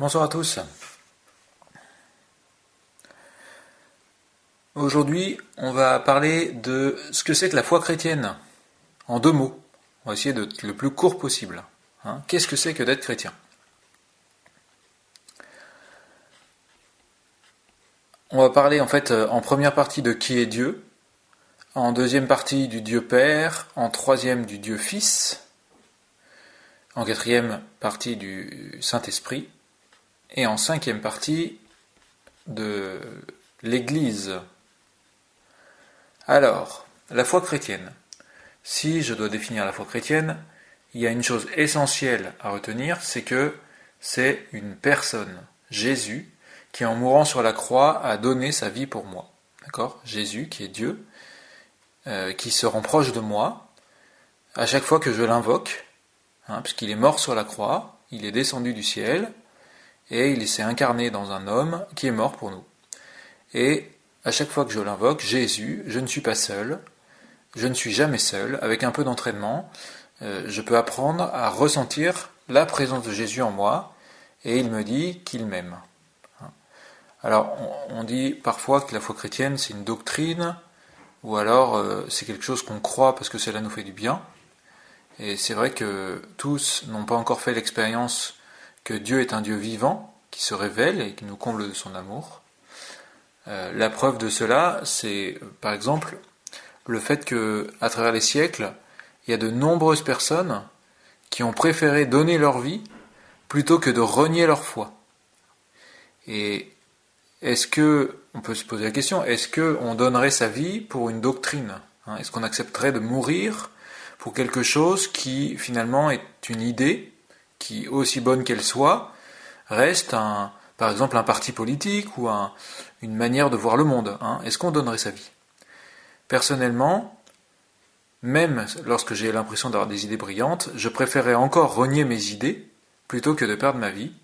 Bonsoir à tous. Aujourd'hui, on va parler de ce que c'est que la foi chrétienne, en 2 mots. On va essayer d'être le plus court possible. Qu'est-ce que c'est que d'être chrétien? On va parler en fait en première partie de qui est Dieu, en deuxième partie du Dieu Père, en troisième du Dieu Fils, en quatrième partie du Saint-Esprit, et en cinquième partie de l'Église. Alors, la foi chrétienne. Si je dois définir la foi chrétienne, il y a une chose essentielle à retenir, c'est que c'est une personne, Jésus, qui en mourant sur la croix a donné sa vie pour moi. D'accord ? Jésus, qui est Dieu, qui se rend proche de moi, à chaque fois que je l'invoque, puisqu'il est mort sur la croix, il est descendu du ciel, et il s'est incarné dans un homme qui est mort pour nous. Et à chaque fois que je l'invoque, Jésus, je ne suis pas seul, je ne suis jamais seul, avec un peu d'entraînement, je peux apprendre à ressentir la présence de Jésus en moi, et il me dit qu'il m'aime. Alors, on dit parfois que la foi chrétienne, c'est une doctrine, ou alors c'est quelque chose qu'on croit parce que cela nous fait du bien. Et c'est vrai que tous n'ont pas encore fait l'expérience que Dieu est un Dieu vivant, qui se révèle et qui nous comble de son amour. La preuve de cela, c'est par exemple le fait que, à travers les siècles, il y a de nombreuses personnes qui ont préféré donner leur vie plutôt que de renier leur foi. Et est-ce que, on peut se poser la question, est-ce qu'on donnerait sa vie pour une doctrine ? Est-ce qu'on accepterait de mourir pour quelque chose qui finalement est une idée, qui, aussi bonne qu'elle soit, reste par exemple un parti politique ou une manière de voir le monde. Est-ce qu'on donnerait sa vie ? Personnellement, même lorsque j'ai l'impression d'avoir des idées brillantes, je préférerais encore renier mes idées plutôt que de perdre ma vie,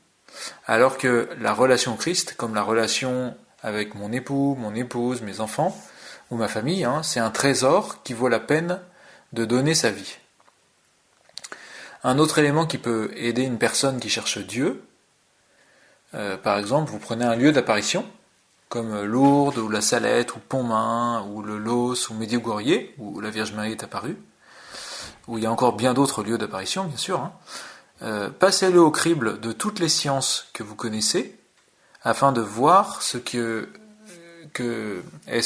alors que la relation au Christ, comme la relation avec mon époux, mon épouse, mes enfants, ou ma famille, c'est un trésor qui vaut la peine de donner sa vie. Un autre élément qui peut aider une personne qui cherche Dieu, par exemple, vous prenez un lieu d'apparition, comme Lourdes, ou la Salette, ou Pontmain, ou le Los, ou Medjugorje, où la Vierge Marie est apparue, où il y a encore bien d'autres lieux d'apparition, bien sûr. Passez-le au crible de toutes les sciences que vous connaissez, afin de voir est-ce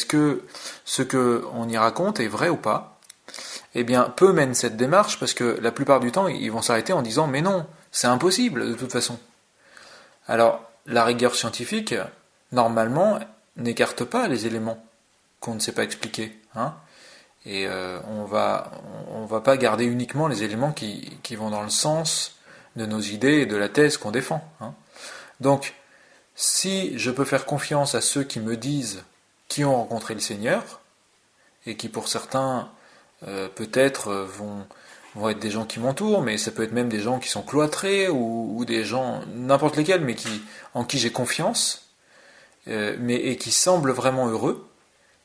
que ce qu'on y raconte est vrai ou pas. Eh bien, peu mènent cette démarche, parce que la plupart du temps, ils vont s'arrêter en disant « Mais non, c'est impossible de toute façon ». Alors, la rigueur scientifique, normalement, n'écarte pas les éléments qu'on ne sait pas expliquer. Et on va pas garder uniquement les éléments qui vont dans le sens de nos idées et de la thèse qu'on défend. Donc, si je peux faire confiance à ceux qui me disent qui ont rencontré le Seigneur, et qui pour certains peut-être vont être des gens qui m'entourent, mais ça peut être même des gens qui sont cloîtrés, ou des gens, n'importe lesquels, mais en qui j'ai confiance, et qui semblent vraiment heureux,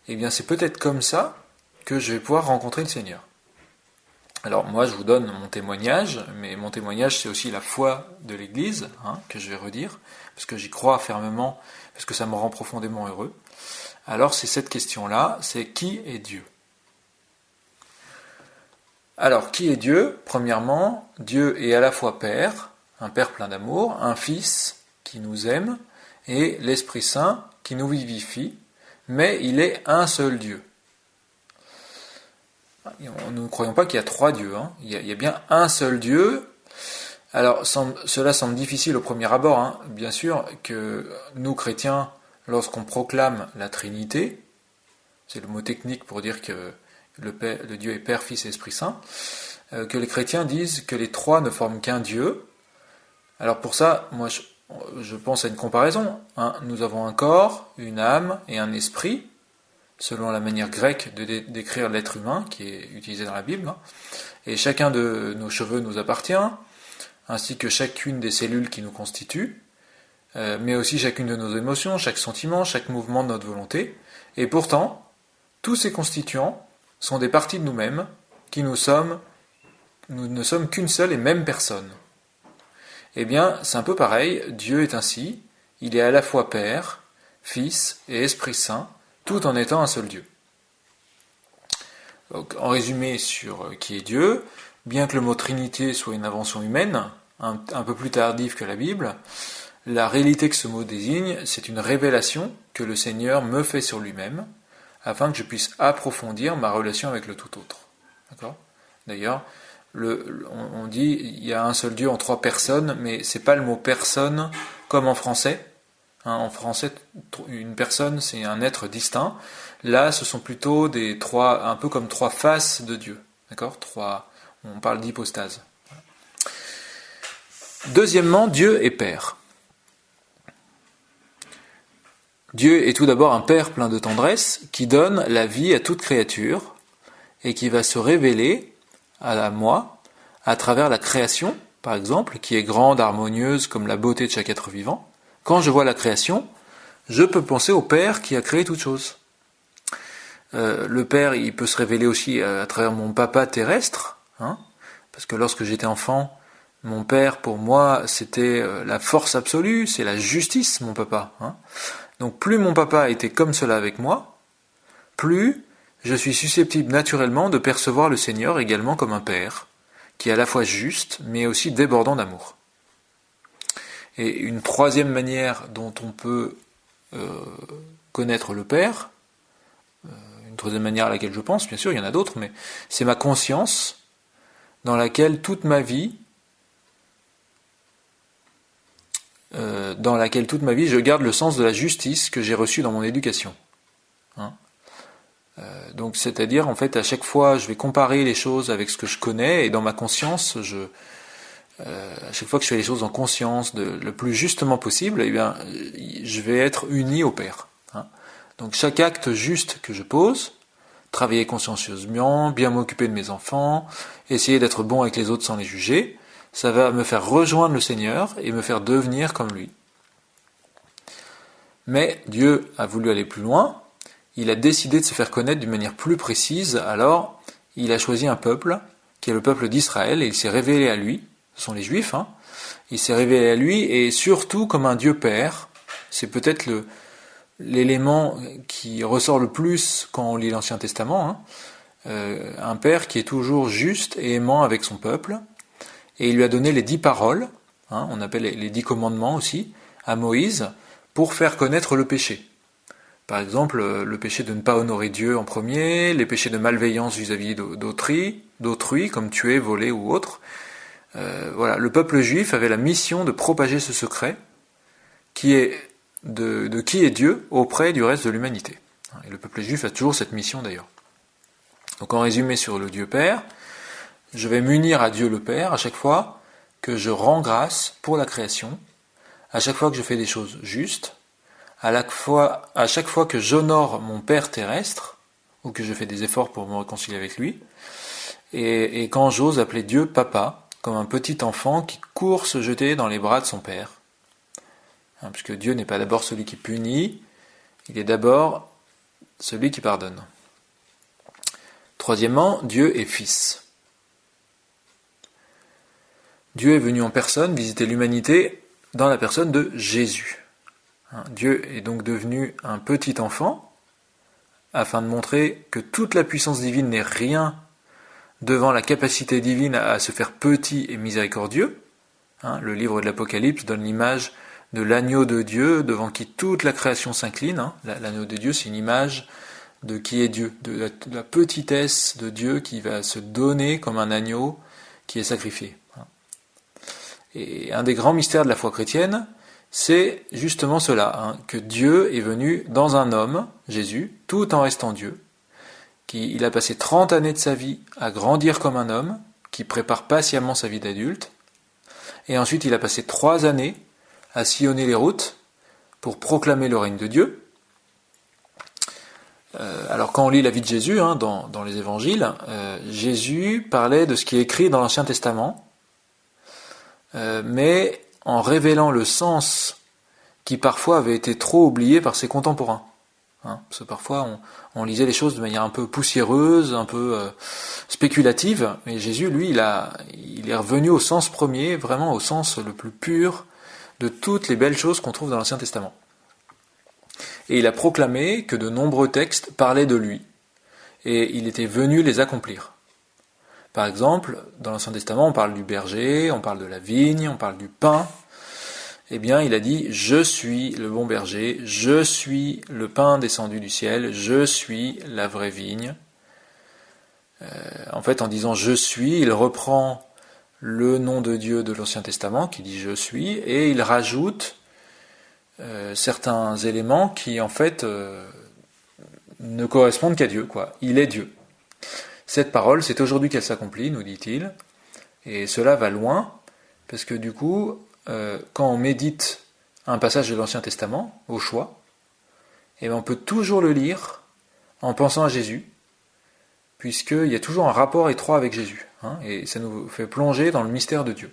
eh bien c'est peut-être comme ça que je vais pouvoir rencontrer le Seigneur. Alors moi je vous donne mon témoignage, mais mon témoignage c'est aussi la foi de l'Église, que je vais redire, parce que j'y crois fermement, parce que ça me rend profondément heureux. Alors c'est cette question-là, c'est qui est Dieu ? Alors qui est Dieu ? Premièrement, Dieu est à la fois Père, un Père plein d'amour, un Fils qui nous aime, et l'Esprit Saint qui nous vivifie, mais il est un seul Dieu. Nous ne croyons pas qu'il y a 3 dieux, il y a bien un seul Dieu. Alors cela semble difficile au premier abord, bien sûr que nous chrétiens, lorsqu'on proclame la Trinité, c'est le mot technique pour dire que le Dieu est Père, Fils et Esprit Saint, que les chrétiens disent que les 3 ne forment qu'un Dieu. Alors pour ça, moi je pense à une comparaison. Nous avons un corps, une âme et un esprit, selon la manière grecque de décrire l'être humain qui est utilisée dans la Bible. Et chacun de nos cheveux nous appartient, ainsi que chacune des cellules qui nous constituent, mais aussi chacune de nos émotions, chaque sentiment, chaque mouvement de notre volonté. Et pourtant, tous ces constituants sont des parties de nous-mêmes, nous ne sommes qu'une seule et même personne. Eh bien, c'est un peu pareil, Dieu est ainsi, il est à la fois Père, Fils et Esprit Saint, tout en étant un seul Dieu. Donc, en résumé sur qui est Dieu, bien que le mot Trinité soit une invention humaine, un peu plus tardive que la Bible, la réalité que ce mot désigne, c'est une révélation que le Seigneur me fait sur lui-même, afin que je puisse approfondir ma relation avec le tout autre. D'accord ? D'ailleurs, on dit il y a un seul Dieu en trois personnes, mais c'est pas le mot personne comme en français. En français, une personne, c'est un être distinct. Là, ce sont plutôt un peu comme trois faces de Dieu. D'accord ? On parle d'hypostase. Deuxièmement, Dieu est Père. Dieu est tout d'abord un Père plein de tendresse qui donne la vie à toute créature et qui va se révéler à moi à travers la création, par exemple, qui est grande, harmonieuse comme la beauté de chaque être vivant. Quand je vois la création, je peux penser au Père qui a créé toute chose. Le Père, il peut se révéler aussi à travers mon papa terrestre, parce que lorsque j'étais enfant, mon Père, pour moi, c'était la force absolue, c'est la justice, mon papa. Donc plus mon papa était comme cela avec moi, plus je suis susceptible naturellement de percevoir le Seigneur également comme un Père, qui est à la fois juste, mais aussi débordant d'amour. Et une troisième manière dont on peut connaître le Père, une troisième manière à laquelle je pense, bien sûr, il y en a d'autres, mais c'est ma conscience dans laquelle toute ma vie, je garde le sens de la justice que j'ai reçu dans mon éducation. Donc, c'est-à-dire, en fait, à chaque fois, je vais comparer les choses avec ce que je connais, et dans ma conscience, à chaque fois que je fais les choses en conscience, le plus justement possible, eh bien, je vais être uni au Père. Donc, chaque acte juste que je pose, travailler consciencieusement, bien m'occuper de mes enfants, essayer d'être bon avec les autres sans les juger, ça va me faire rejoindre le Seigneur et me faire devenir comme lui. Mais Dieu a voulu aller plus loin, il a décidé de se faire connaître d'une manière plus précise, alors il a choisi un peuple, qui est le peuple d'Israël, et il s'est révélé à lui, ce sont les Juifs, il s'est révélé à lui, et surtout comme un Dieu Père, c'est peut-être l'élément qui ressort le plus quand on lit l'Ancien Testament, un Père qui est toujours juste et aimant avec son peuple, et il lui a donné les 10 paroles, on appelle les 10 commandements aussi, à Moïse, pour faire connaître le péché. Par exemple, le péché de ne pas honorer Dieu en premier, les péchés de malveillance vis-à-vis d'autrui, comme tuer, voler ou autre. Voilà, le peuple juif avait la mission de propager ce secret, qui est de qui est Dieu auprès du reste de l'humanité. Et le peuple juif a toujours cette mission d'ailleurs. Donc en résumé sur le Dieu Père, je vais m'unir à Dieu le Père à chaque fois que je rends grâce pour la création, à chaque fois que je fais des choses justes, à chaque fois que j'honore mon Père terrestre, ou que je fais des efforts pour me réconcilier avec lui, et quand j'ose appeler Dieu Papa, comme un petit enfant qui court se jeter dans les bras de son Père. Puisque Dieu n'est pas d'abord celui qui punit, il est d'abord celui qui pardonne. Troisièmement, Dieu est Fils. Dieu est venu en personne visiter l'humanité dans la personne de Jésus. Dieu est donc devenu un petit enfant, afin de montrer que toute la puissance divine n'est rien devant la capacité divine à se faire petit et miséricordieux. Le livre de l'Apocalypse donne l'image de l'agneau de Dieu devant qui toute la création s'incline. L'agneau de Dieu, c'est une image de qui est Dieu, de la petitesse de Dieu qui va se donner comme un agneau qui est sacrifié. Et un des grands mystères de la foi chrétienne, c'est justement cela, que Dieu est venu dans un homme, Jésus, tout en restant Dieu. Il a passé 30 années de sa vie à grandir comme un homme, qui prépare patiemment sa vie d'adulte, et ensuite il a passé 3 années à sillonner les routes pour proclamer le règne de Dieu. Alors quand on lit la vie de Jésus, dans les évangiles, Jésus parlait de ce qui est écrit dans l'Ancien Testament, mais en révélant le sens qui parfois avait été trop oublié par ses contemporains. Parce que parfois on lisait les choses de manière un peu poussiéreuse, un peu spéculative, mais Jésus, lui, il est revenu au sens premier, vraiment au sens le plus pur de toutes les belles choses qu'on trouve dans l'Ancien Testament. Et il a proclamé que de nombreux textes parlaient de lui, et il était venu les accomplir. Par exemple, dans l'Ancien Testament, on parle du berger, on parle de la vigne, on parle du pain. Eh bien, il a dit « Je suis le bon berger, je suis le pain descendu du ciel, je suis la vraie vigne ». En fait, en disant « Je suis », il reprend le nom de Dieu de l'Ancien Testament, qui dit « Je suis », et il rajoute certains éléments qui, en fait, ne correspondent qu'à Dieu, quoi. Il est Dieu. Cette parole, c'est aujourd'hui qu'elle s'accomplit, nous dit-il, et cela va loin, parce que du coup, quand on médite un passage de l'Ancien Testament, au choix, et bien on peut toujours le lire en pensant à Jésus, puisqu'il y a toujours un rapport étroit avec Jésus, et ça nous fait plonger dans le mystère de Dieu.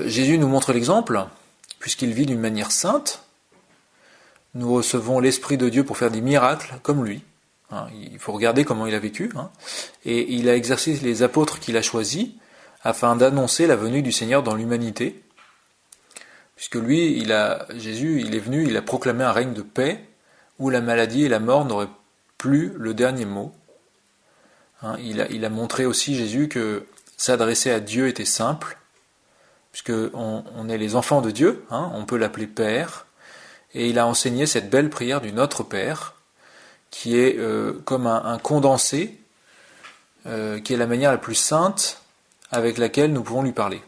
Jésus nous montre l'exemple, puisqu'il vit d'une manière sainte. Nous recevons l'Esprit de Dieu pour faire des miracles comme lui. Il faut regarder comment il a vécu. Et il a exercé les apôtres qu'il a choisis afin d'annoncer la venue du Seigneur dans l'humanité. Puisque lui, Jésus, il est venu, il a proclamé un règne de paix où la maladie et la mort n'auraient plus le dernier mot. Il a montré aussi, Jésus, que s'adresser à Dieu était simple, puisque on est les enfants de Dieu, on peut l'appeler Père, et il a enseigné cette belle prière du Notre Père, qui est comme un condensé, qui est la manière la plus sainte avec laquelle nous pouvons lui parler.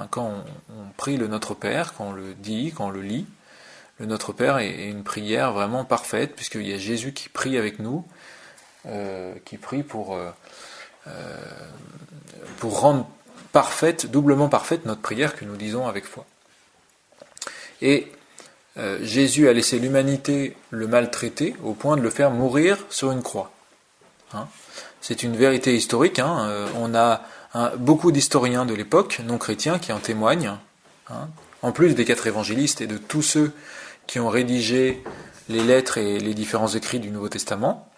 Quand on prie le Notre Père, quand on le dit, quand on le lit, le Notre Père est une prière vraiment parfaite, puisqu'il y a Jésus qui prie avec nous, qui prie pour rendre parfaite, doublement parfaite notre prière que nous disons avec foi. Et Jésus a laissé l'humanité le maltraiter au point de le faire mourir sur une croix. C'est une vérité historique. On a beaucoup d'historiens de l'époque, non chrétiens, qui en témoignent. En plus des 4 évangélistes et de tous ceux qui ont rédigé les lettres et les différents écrits du Nouveau Testament.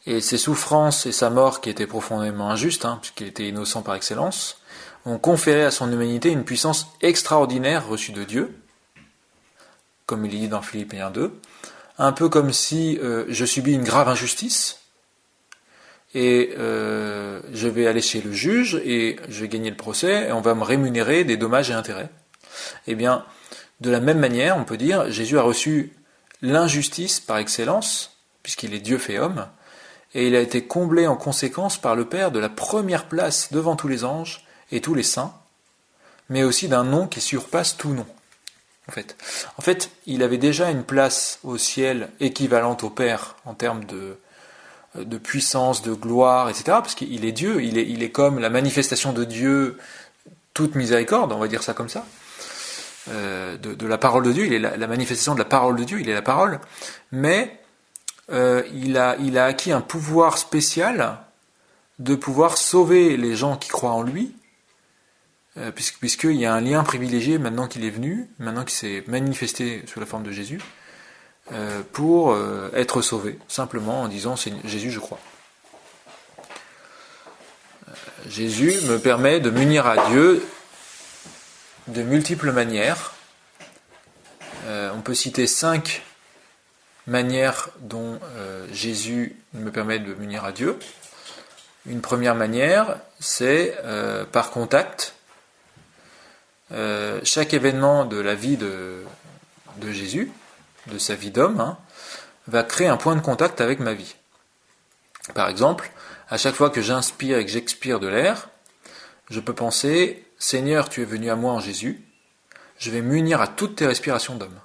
Et ses souffrances et sa mort, qui étaient profondément injustes, puisqu'il était innocent par excellence, ont conféré à son humanité une puissance extraordinaire reçue de Dieu, comme il est dit dans Philippiens 2, un peu comme si je subis une grave injustice, et je vais aller chez le juge, et je vais gagner le procès, et on va me rémunérer des dommages et intérêts. Eh bien, de la même manière, on peut dire, Jésus a reçu l'injustice par excellence, puisqu'il est Dieu fait homme, et il a été comblé en conséquence par le Père de la première place devant tous les anges et tous les saints, mais aussi d'un nom qui surpasse tout nom. En fait, il avait déjà une place au ciel équivalente au Père en termes de puissance, de gloire, etc. Parce qu'il est Dieu, il est comme la manifestation de Dieu, toute miséricorde, on va dire ça comme ça, de la parole de Dieu. Il est la manifestation de la parole de Dieu, il est la parole, mais il a acquis un pouvoir spécial de pouvoir sauver les gens qui croient en lui, puisqu'il y a un lien privilégié maintenant qu'il est venu, maintenant qu'il s'est manifesté sous la forme de Jésus, pour être sauvé, simplement en disant « Jésus, je crois ». Jésus me permet de m'unir à Dieu de multiples manières. On peut citer 5 manières dont Jésus me permet de m'unir à Dieu. Une première manière, c'est par contact. Chaque événement de la vie de Jésus, de sa vie d'homme, va créer un point de contact avec ma vie. Par exemple, à chaque fois que j'inspire et que j'expire de l'air, je peux penser « Seigneur, tu es venu à moi en Jésus, je vais m'unir à toutes tes respirations d'homme ».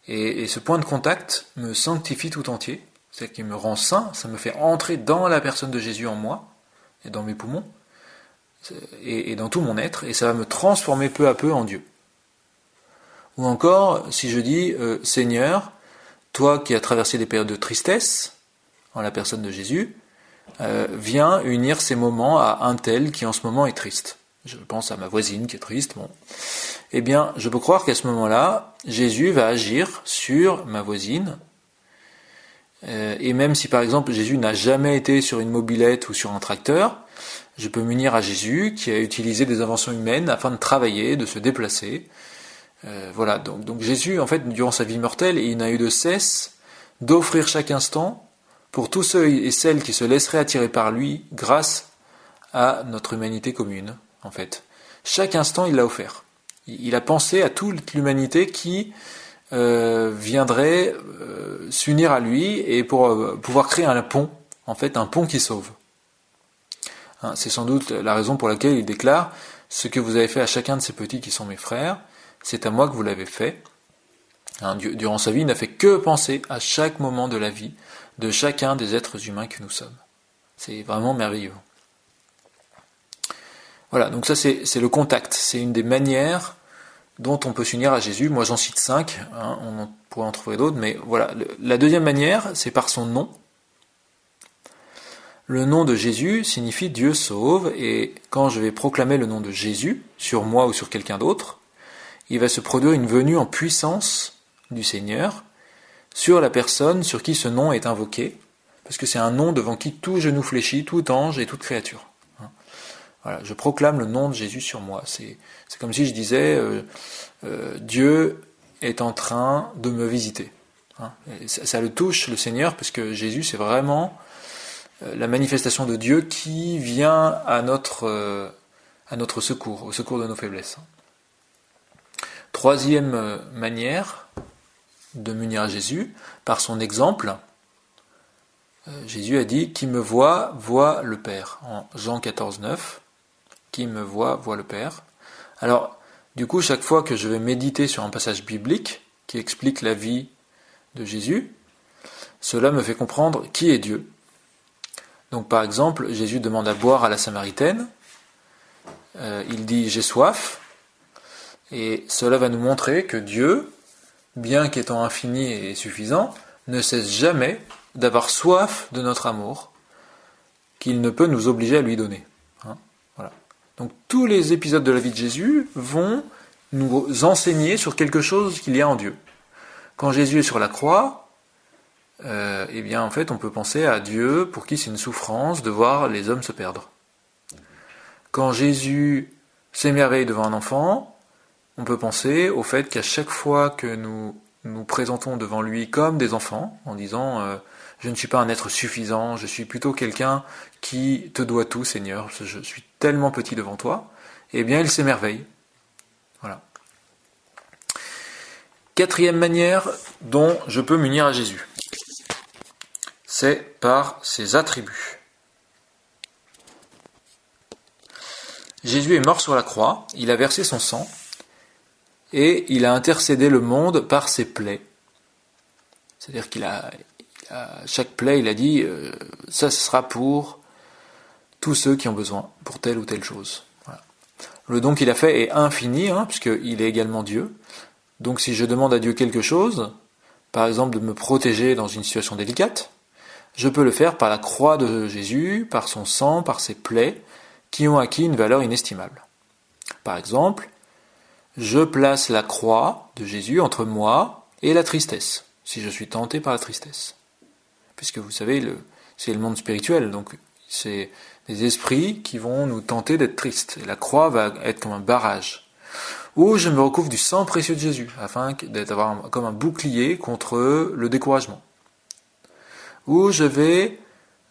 Et ce point de contact me sanctifie tout entier, c'est-à-dire qu'il me rend saint, ça me fait entrer dans la personne de Jésus en moi, et dans mes poumons, et dans tout mon être, et ça va me transformer peu à peu en Dieu. Ou encore, si je dis « Seigneur, toi qui as traversé des périodes de tristesse, en la personne de Jésus, viens unir ces moments à un tel qui en ce moment est triste. » Je pense à ma voisine qui est triste, eh bien, je peux croire qu'à ce moment-là, Jésus va agir sur ma voisine. Et même si, par exemple, Jésus n'a jamais été sur une mobilette ou sur un tracteur, je peux m'unir à Jésus qui a utilisé des inventions humaines afin de travailler, de se déplacer. Voilà, donc Jésus, en fait, durant sa vie mortelle, il n'a eu de cesse d'offrir chaque instant pour tous ceux et celles qui se laisseraient attirer par lui grâce à notre humanité commune, en fait. Chaque instant, il l'a offert. Il a pensé à toute l'humanité qui viendrait s'unir à lui et pour pouvoir créer un pont, en fait, un pont qui sauve. Hein, c'est sans doute la raison pour laquelle il déclare « Ce que vous avez fait à chacun de ces petits qui sont mes frères, c'est à moi que vous l'avez fait ». Hein, durant sa vie, il n'a fait que penser à chaque moment de la vie de chacun des êtres humains que nous sommes. C'est vraiment merveilleux. Voilà, donc ça c'est le contact, c'est une des manières dont on peut s'unir à Jésus. Moi j'en cite 5, hein, on pourrait en trouver d'autres, mais voilà. La deuxième manière, c'est par son nom. Le nom de Jésus signifie Dieu sauve, et quand je vais proclamer le nom de Jésus, sur moi ou sur quelqu'un d'autre, il va se produire une venue en puissance du Seigneur sur la personne sur qui ce nom est invoqué, parce que c'est un nom devant qui tout genou fléchit, tout ange et toute créature. Voilà, je proclame le nom de Jésus sur moi. C'est comme si je disais Dieu est en train de me visiter. Hein. Ça le touche, le Seigneur, parce que Jésus, c'est vraiment la manifestation de Dieu qui vient à notre secours, au secours de nos faiblesses. Troisième manière de m'unir à Jésus, par son exemple. Jésus a dit « Qui me voit, voit le Père » en Jean 14, 9. Qui me voit, voit le Père. Alors, du coup, chaque fois que je vais méditer sur un passage biblique qui explique la vie de Jésus, cela me fait comprendre qui est Dieu. Donc, par exemple, Jésus demande à boire à la Samaritaine. Il dit « J'ai soif ». Et cela va nous montrer que Dieu, bien qu'étant infini et suffisant, ne cesse jamais d'avoir soif de notre amour, qu'il ne peut nous obliger à lui donner. Donc tous les épisodes de la vie de Jésus vont nous enseigner sur quelque chose qu'il y a en Dieu. Quand Jésus est sur la croix, eh bien en fait on peut penser à Dieu pour qui c'est une souffrance de voir les hommes se perdre. Quand Jésus s'émerveille devant un enfant, on peut penser au fait qu'à chaque fois que nous nous présentons devant lui comme des enfants, en disant je ne suis pas un être suffisant, je suis plutôt quelqu'un qui te doit tout, Seigneur, je suis tellement petit devant toi, eh bien il s'émerveille. Voilà. Quatrième manière dont je peux m'unir à Jésus, c'est par ses attributs. Jésus est mort sur la croix, il a versé son sang, et il a intercédé le monde par ses plaies. C'est-à-dire chaque plaie, il a dit, ça ce sera pour tous ceux qui ont besoin, pour telle ou telle chose. Voilà. Le don qu'il a fait est infini, puisqu'il est également Dieu. Donc si je demande à Dieu quelque chose, par exemple de me protéger dans une situation délicate, je peux le faire par la croix de Jésus, par son sang, par ses plaies, qui ont acquis une valeur inestimable. Par exemple, je place la croix de Jésus entre moi et la tristesse, si je suis tenté par la tristesse. Puisque vous savez, c'est le monde spirituel, donc c'est des esprits qui vont nous tenter d'être tristes. Et la croix va être comme un barrage. Ou je me recouvre du sang précieux de Jésus, afin d'avoir comme un bouclier contre le découragement. Ou je vais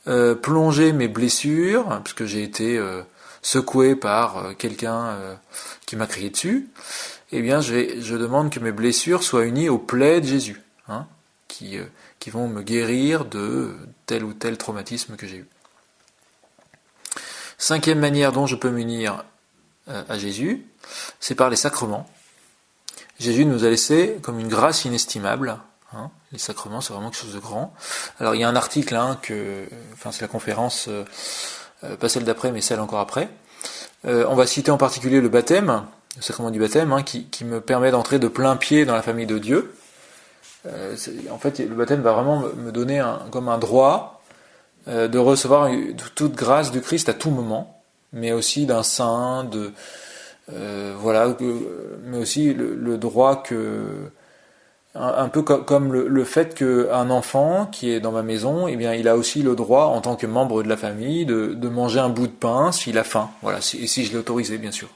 plonger mes blessures, puisque j'ai été secoué par quelqu'un qui m'a crié dessus, eh bien je demande que mes blessures soient unies aux plaies de Jésus, qui vont me guérir de tel ou tel traumatisme que j'ai eu. Cinquième manière dont je peux m'unir à Jésus, c'est par les sacrements. Jésus nous a laissé comme une grâce inestimable. Les sacrements, c'est vraiment quelque chose de grand. Alors il y a un article, c'est la conférence, pas celle d'après, mais celle encore après. On va citer en particulier le baptême, le sacrement du baptême, qui me permet d'entrer de plein pied dans la famille de Dieu. En fait, le baptême va vraiment me donner comme un droit de recevoir toute grâce du Christ à tout moment, mais aussi d'un saint, voilà, mais aussi le droit que un peu comme le fait qu'un enfant qui est dans ma maison, eh bien, il a aussi le droit, en tant que membre de la famille, de manger un bout de pain s'il a faim. Voilà, si je l'ai autorisé, bien sûr.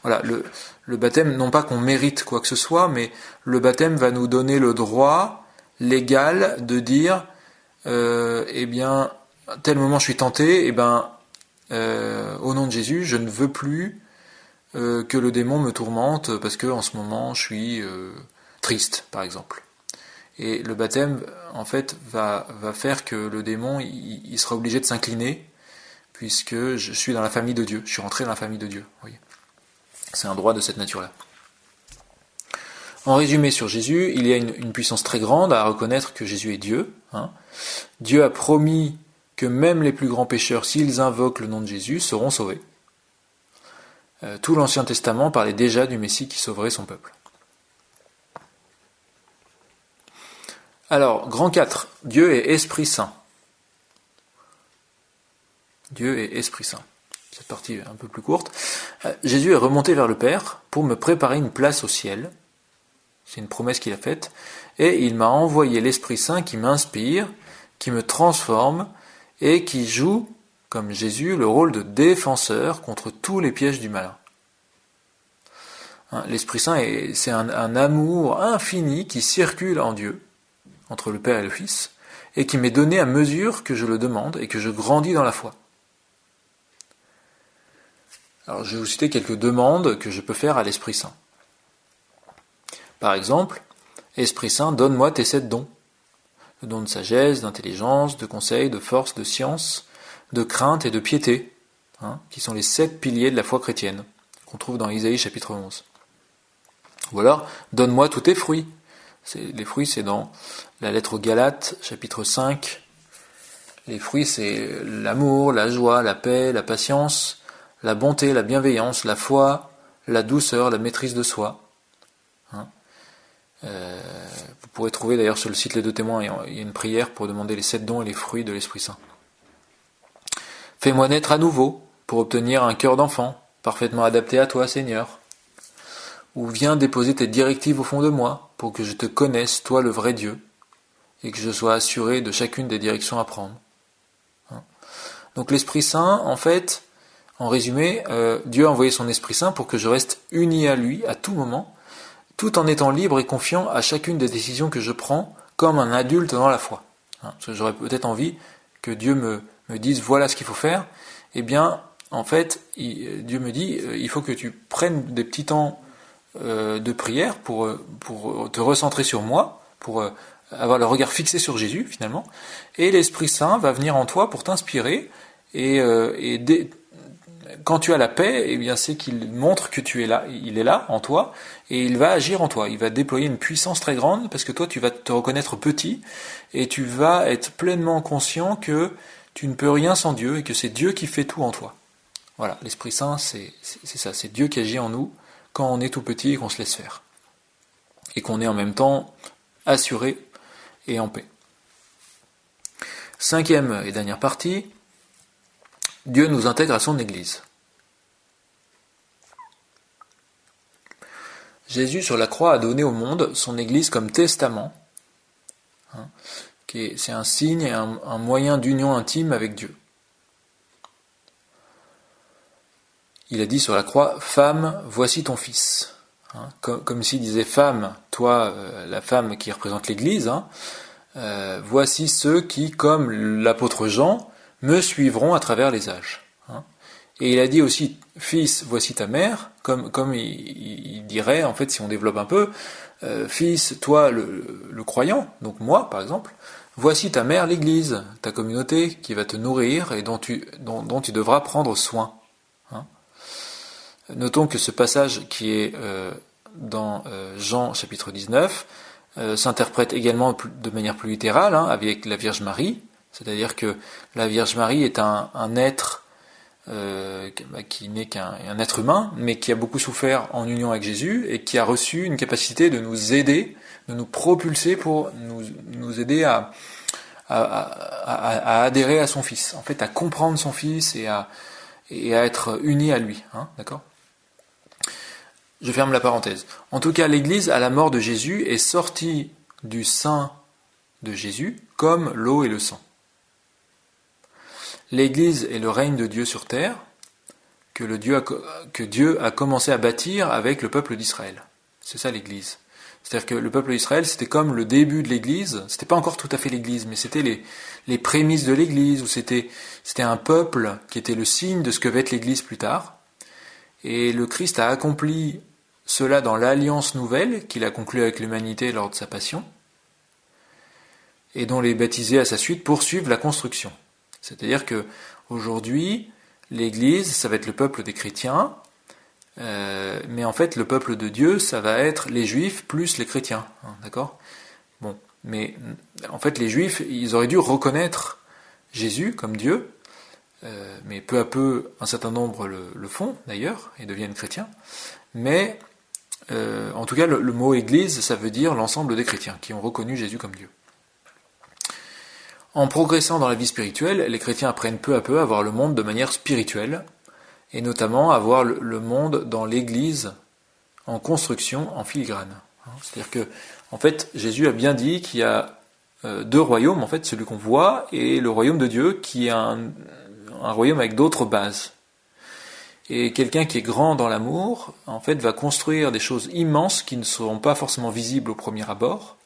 Voilà, le baptême, non pas qu'on mérite quoi que ce soit, mais le baptême va nous donner le droit légal de dire, eh bien, à tel moment je suis tenté, eh ben, au nom de Jésus, je ne veux plus que le démon me tourmente parce que en ce moment je suis triste, par exemple. Et le baptême, en fait, va faire que le démon, il sera obligé de s'incliner, puisque je suis dans la famille de Dieu, je suis rentré dans la famille de Dieu. Vous voyez. C'est un droit de cette nature-là. En résumé sur Jésus, il y a une puissance très grande à reconnaître que Jésus est Dieu. Hein. Dieu a promis que même les plus grands pécheurs, s'ils invoquent le nom de Jésus, seront sauvés. Tout l'Ancien Testament parlait déjà du Messie qui sauverait son peuple. Alors, grand 4, Dieu est Esprit Saint. Dieu est Esprit Saint. Cette partie est un peu plus courte. Jésus est remonté vers le Père pour me préparer une place au ciel. C'est une promesse qu'il a faite. Et il m'a envoyé l'Esprit Saint qui m'inspire, qui me transforme et qui joue, comme Jésus, le rôle de défenseur contre tous les pièges du malin. L'Esprit Saint, c'est un amour infini qui circule en Dieu, entre le Père et le Fils, et qui m'est donné à mesure que je le demande et que je grandis dans la foi. Alors je vais vous citer quelques demandes que je peux faire à l'Esprit Saint. Par exemple, Esprit Saint, donne-moi tes 7 dons. Le don de sagesse, d'intelligence, de conseil, de force, de science, de crainte et de piété, qui sont les 7 piliers de la foi chrétienne, qu'on trouve dans Isaïe chapitre 11. Ou alors, donne-moi tous tes fruits. Les fruits, c'est dans la lettre aux Galates, chapitre 5. Les fruits, c'est l'amour, la joie, la paix, la patience, la bonté, la bienveillance, la foi, la douceur, la maîtrise de soi. Vous pourrez trouver d'ailleurs sur le site Les Deux Témoins, il y a une prière pour demander les 7 dons et les fruits de l'Esprit Saint. Fais-moi naître à nouveau pour obtenir un cœur d'enfant, parfaitement adapté à toi, Seigneur. Ou viens déposer tes directives au fond de moi pour que je te connaisse, toi le vrai Dieu, et que je sois assuré de chacune des directions à prendre. Donc l'Esprit Saint, en fait, en résumé, Dieu a envoyé son Esprit Saint pour que je reste uni à lui à tout moment, tout en étant libre et confiant à chacune des décisions que je prends, comme un adulte dans la foi. Parce que j'aurais peut-être envie que Dieu me dise voilà ce qu'il faut faire. Eh bien, en fait, Dieu me dit il faut que tu prennes des petits temps de prière pour te recentrer sur moi, pour avoir le regard fixé sur Jésus finalement, et l'Esprit Saint va venir en toi pour t'inspirer quand tu as la paix, eh bien c'est qu'il montre que tu es là, il est là en toi, et il va agir en toi, il va déployer une puissance très grande, parce que toi tu vas te reconnaître petit, et tu vas être pleinement conscient que tu ne peux rien sans Dieu, et que c'est Dieu qui fait tout en toi. Voilà, l'Esprit Saint, c'est ça, c'est Dieu qui agit en nous, quand on est tout petit et qu'on se laisse faire. Et qu'on est en même temps assuré et en paix. 5e et dernière partie, Dieu nous intègre à son Église. Jésus sur la croix a donné au monde son Église comme testament. C'est un signe et un moyen d'union intime avec Dieu. Il a dit sur la croix, « Femme, voici ton fils ». Comme s'il disait, « Femme, toi, la femme qui représente l'Église, voici ceux qui, comme l'apôtre Jean, me suivront à travers les âges. » Et il a dit aussi, « Fils, voici ta mère », comme il dirait, en fait, si on développe un peu, « Fils, toi, le croyant, donc moi, par exemple, voici ta mère, l'Église, ta communauté, qui va te nourrir et dont tu devras prendre soin. » Notons que ce passage qui est dans Jean chapitre 19 s'interprète également de manière plus littérale, avec la Vierge Marie, c'est-à-dire que la Vierge Marie est un être qui n'est qu'un être humain, mais qui a beaucoup souffert en union avec Jésus et qui a reçu une capacité de nous aider, de nous propulser pour nous aider à adhérer à son Fils, en fait à comprendre son Fils et à être unis à lui, d'accord ? Je ferme la parenthèse. En tout cas, l'Église, à la mort de Jésus, est sortie du sein de Jésus comme l'eau et le sang. L'Église est le règne de Dieu sur terre que Dieu a commencé à bâtir avec le peuple d'Israël. C'est ça l'Église. C'est-à-dire que le peuple d'Israël, c'était comme le début de l'Église, c'était pas encore tout à fait l'Église, mais c'était les prémices de l'Église, où c'était un peuple qui était le signe de ce que va être l'Église plus tard. Et le Christ a accompli cela dans l'alliance nouvelle qu'il a conclue avec l'humanité lors de sa passion, et dont les baptisés à sa suite poursuivent la construction. C'est-à-dire que aujourd'hui, l'Église, ça va être le peuple des chrétiens, mais en fait, le peuple de Dieu, ça va être les Juifs plus les chrétiens, hein, d'accord ? Bon, mais en fait, les Juifs, ils auraient dû reconnaître Jésus comme Dieu, mais peu à peu, un certain nombre le font d'ailleurs et deviennent chrétiens. Mais en tout cas, le mot Église, ça veut dire l'ensemble des chrétiens qui ont reconnu Jésus comme Dieu. En progressant dans la vie spirituelle, les chrétiens apprennent peu à peu à voir le monde de manière spirituelle, et notamment à voir le monde dans l'Église en construction, en filigrane. C'est-à-dire que, en fait, Jésus a bien dit qu'il y a deux royaumes, en fait, celui qu'on voit, et le royaume de Dieu, qui est un royaume avec d'autres bases. Et quelqu'un qui est grand dans l'amour, en fait, va construire des choses immenses qui ne seront pas forcément visibles au premier abord,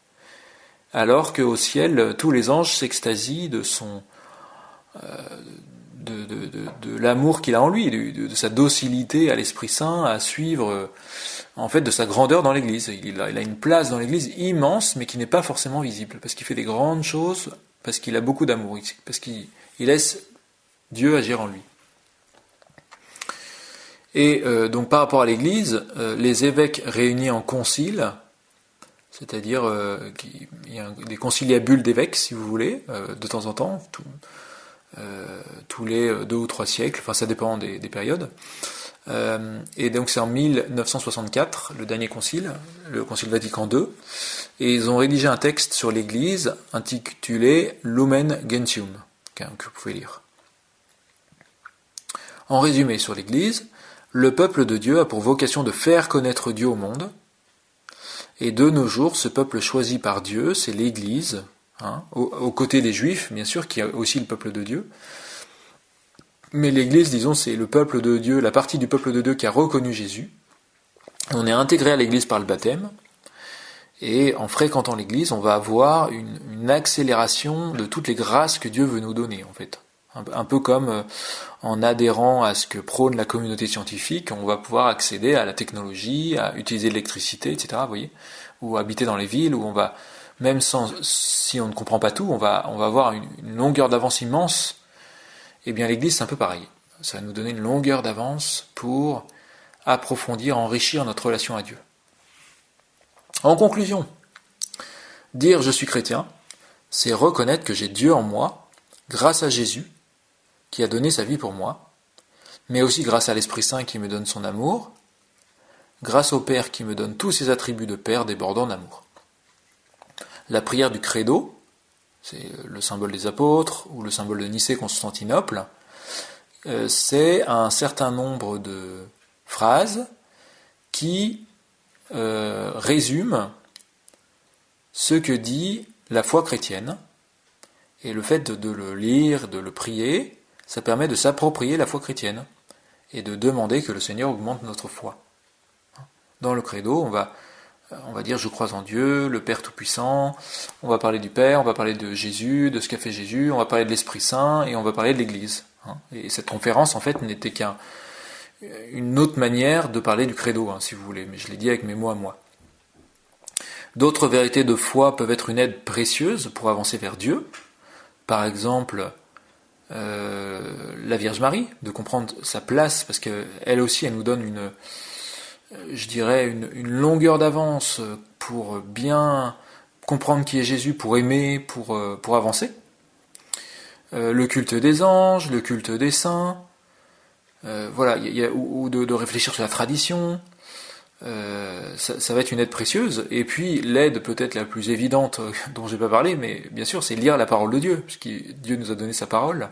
alors qu'au ciel, tous les anges s'extasient de l'amour qu'il a en lui, de sa docilité à l'Esprit Saint, à suivre, en fait, de sa grandeur dans l'Église. Il a une place dans l'Église immense, mais qui n'est pas forcément visible, parce qu'il fait des grandes choses, parce qu'il a beaucoup d'amour, parce qu'il laisse Dieu agir en lui. Et donc par rapport à l'Église, les évêques réunis en concile, c'est-à-dire qu'il y a des conciliabules d'évêques, si vous voulez, de temps en temps, tous les 2 ou 3 siècles, enfin ça dépend des périodes. Et donc c'est en 1964, le dernier concile, le concile Vatican II, et ils ont rédigé un texte sur l'Église intitulé Lumen Gentium, que vous pouvez lire. En résumé sur l'Église, le peuple de Dieu a pour vocation de faire connaître Dieu au monde, et de nos jours, ce peuple choisi par Dieu, c'est l'Église, hein, aux côtés des Juifs, bien sûr, qui est aussi le peuple de Dieu. Mais l'Église, disons, c'est le peuple de Dieu, la partie du peuple de Dieu qui a reconnu Jésus. On est intégré à l'Église par le baptême, et en fréquentant l'Église, on va avoir une accélération de toutes les grâces que Dieu veut nous donner, en fait. Un peu comme en adhérant à ce que prône la communauté scientifique, on va pouvoir accéder à la technologie, à utiliser l'électricité, etc. Vous voyez, ou habiter dans les villes, où on va, même si on ne comprend pas tout, on va avoir une longueur d'avance immense. Eh bien, l'Église, c'est un peu pareil. Ça va nous donner une longueur d'avance pour approfondir, enrichir notre relation à Dieu. En conclusion, dire « je suis chrétien », c'est reconnaître que j'ai Dieu en moi, grâce à Jésus, qui a donné sa vie pour moi, mais aussi grâce à l'Esprit Saint qui me donne son amour, grâce au Père qui me donne tous ses attributs de Père débordant d'amour. La prière du Credo, c'est le symbole des apôtres, ou le symbole de Nicée-Constantinople, c'est un certain nombre de phrases qui résument ce que dit la foi chrétienne, et le fait de le lire, de le prier, ça permet de s'approprier la foi chrétienne et de demander que le Seigneur augmente notre foi. Dans le credo, on va dire « je crois en Dieu, le Père Tout-Puissant », on va parler du Père, on va parler de Jésus, de ce qu'a fait Jésus, on va parler de l'Esprit Saint et on va parler de l'Église. Et cette conférence, en fait, n'était qu'une autre manière de parler du credo, si vous voulez, mais je l'ai dit avec mes mots à moi. D'autres vérités de foi peuvent être une aide précieuse pour avancer vers Dieu. Par exemple, la Vierge Marie, de comprendre sa place, parce qu'elle aussi, elle nous donne une longueur d'avance pour bien comprendre qui est Jésus, pour aimer, pour avancer. Le culte des anges, le culte des saints, voilà, ou de réfléchir sur la tradition, ça va être une aide précieuse. Et puis l'aide peut-être la plus évidente dont je n'ai pas parlé, mais bien sûr, c'est lire la parole de Dieu, puisque Dieu nous a donné sa parole,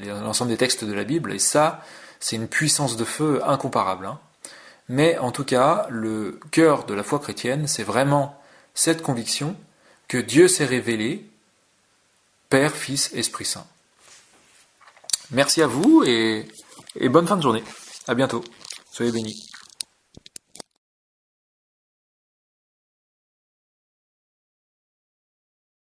l'ensemble des textes de la Bible, et ça, c'est une puissance de feu incomparable. Mais en tout cas, le cœur de la foi chrétienne, c'est vraiment cette conviction que Dieu s'est révélé, Père, Fils, Esprit Saint. Merci à vous et bonne fin de journée. À bientôt. Soyez bénis.